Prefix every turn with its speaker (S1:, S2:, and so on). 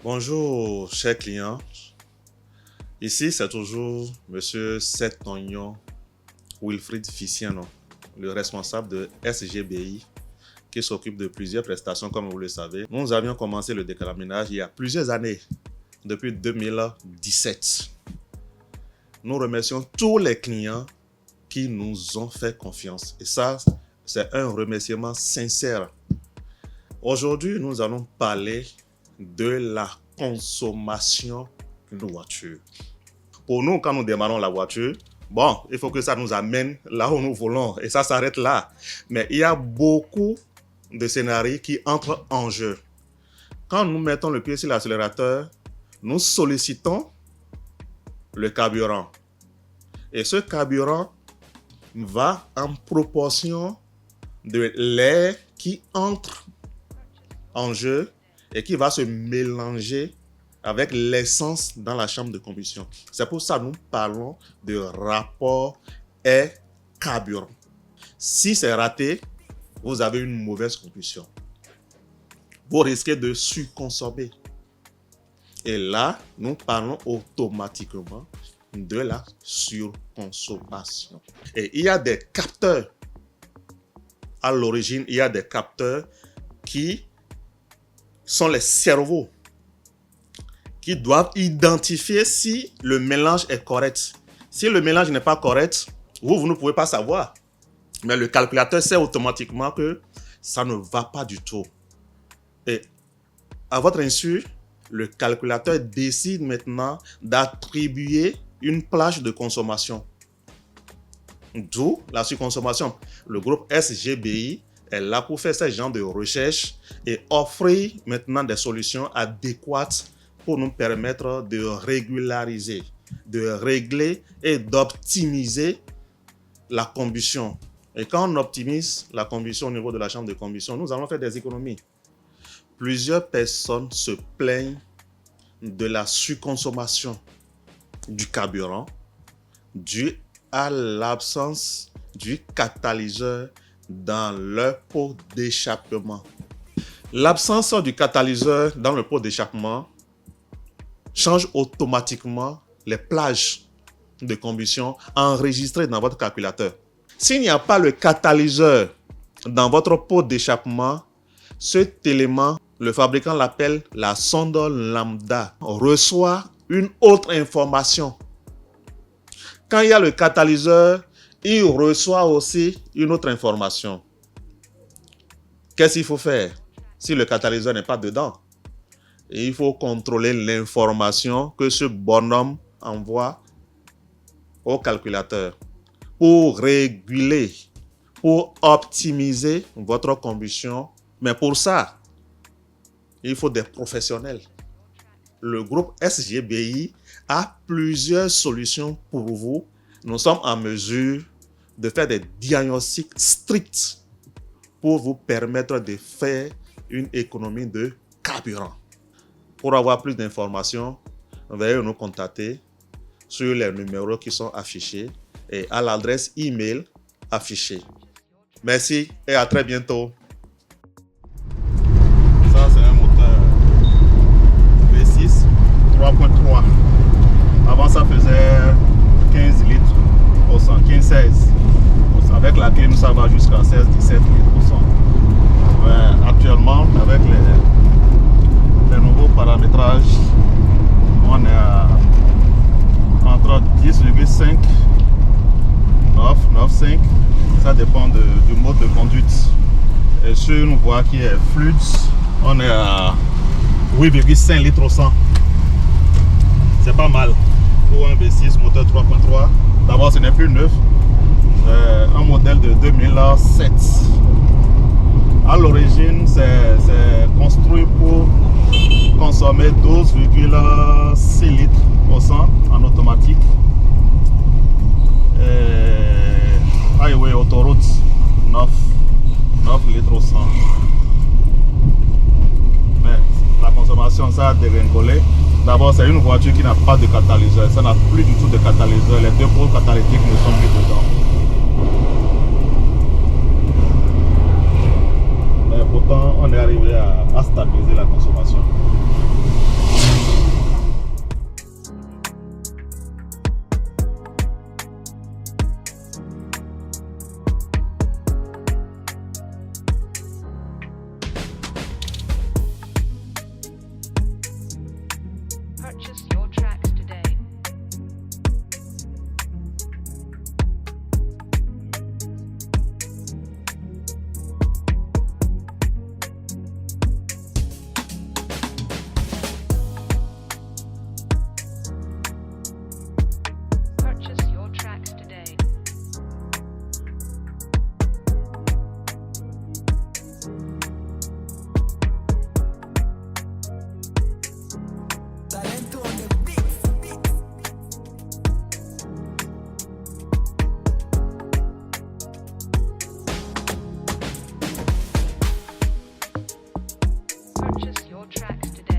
S1: Bonjour, chers clients. Ici, c'est toujours Monsieur Setognon Wilfried Ficiano, le responsable de SGBI, qui s'occupe de plusieurs prestations, comme vous le savez. Nous avions commencé le décalaminage il y a plusieurs années, depuis 2017. Nous remercions tous les clients qui nous ont fait confiance. Et ça, c'est un remerciement sincère. Aujourd'hui, nous allons parler de la consommation d'une voiture. Pour nous, quand nous démarrons la voiture, bon, il faut que ça nous amène là où nous voulons et ça s'arrête là. Mais il y a beaucoup de scénarios qui entrent en jeu. Quand nous mettons le pied sur l'accélérateur, nous sollicitons le carburant. Et ce carburant va en proportion de l'air qui entre en jeu et qui va se mélanger avec l'essence dans la chambre de combustion. C'est pour ça que nous parlons de rapport air-carburant. Si c'est raté, vous avez une mauvaise combustion. Vous risquez de surconsommer. Et là, nous parlons automatiquement de la surconsommation. Et il y a des capteurs. À l'origine, il y a des capteurs qui sont les cerveaux qui doivent identifier si le mélange est correct. Si le mélange n'est pas correct, vous ne pouvez pas savoir. Mais le calculateur sait automatiquement que ça ne va pas du tout. Et à votre insu, le calculateur décide maintenant d'attribuer une plage de consommation. D'où la surconsommation. Le groupe SGBI est là pour faire ce genre de recherche et offrir maintenant des solutions adéquates pour nous permettre de régulariser, de régler et d'optimiser la combustion. Et quand on optimise la combustion au niveau de la chambre de combustion, nous allons faire des économies. Plusieurs personnes se plaignent de la surconsommation du carburant due à l'absence du catalyseur dans leur pot d'échappement. L'absence du catalyseur dans le pot d'échappement change automatiquement les plages de combustion enregistrées dans votre calculateur. S'il n'y a pas le catalyseur dans votre pot d'échappement, cet élément, le fabricant l'appelle la sonde lambda, reçoit une autre information. Quand il y a le catalyseur, il reçoit aussi une autre information. Qu'est-ce qu'il faut faire si le catalyseur n'est pas dedans? Et il faut contrôler l'information que ce bonhomme envoie au calculateur pour réguler, pour optimiser votre combustion. Mais pour ça, il faut des professionnels. Le groupe SGBI a plusieurs solutions pour vous. Nous sommes en mesure de faire des diagnostics stricts pour vous permettre de faire une économie de carburant. Pour avoir plus d'informations, veuillez nous contacter sur les numéros qui sont affichés et à l'adresse email affichée. Merci et à très bientôt. Ça, c'est un moteur V6 3.3. Avant, ça faisait 15 litres au 100, 15-16. Avec la clim, ça va jusqu'à 16-17 litres au 100. Mais actuellement, avec les nouveaux paramétrages, on est entre 10,5 9, 9,5. Ça dépend du mode de conduite. Et sur une voie qui est fluide, on est à 8,5 litres au 100. C'est pas mal pour un V6 moteur 3.3. D'abord, ce n'est plus neuf. Un modèle de 2007. À l'origine, c'est construit pour consommer 12,6 litres au 100 en automatique. Highway autoroute 9 litres au 100. Mais la consommation, ça a dégringolé. D'abord, c'est une voiture qui n'a pas de catalyseur. Ça n'a plus du tout de catalyseur. Les deux pôles catalytiques ne sont plus dedans. Mais pourtant, on est arrivé à stabiliser la consommation.
S2: your tracks today.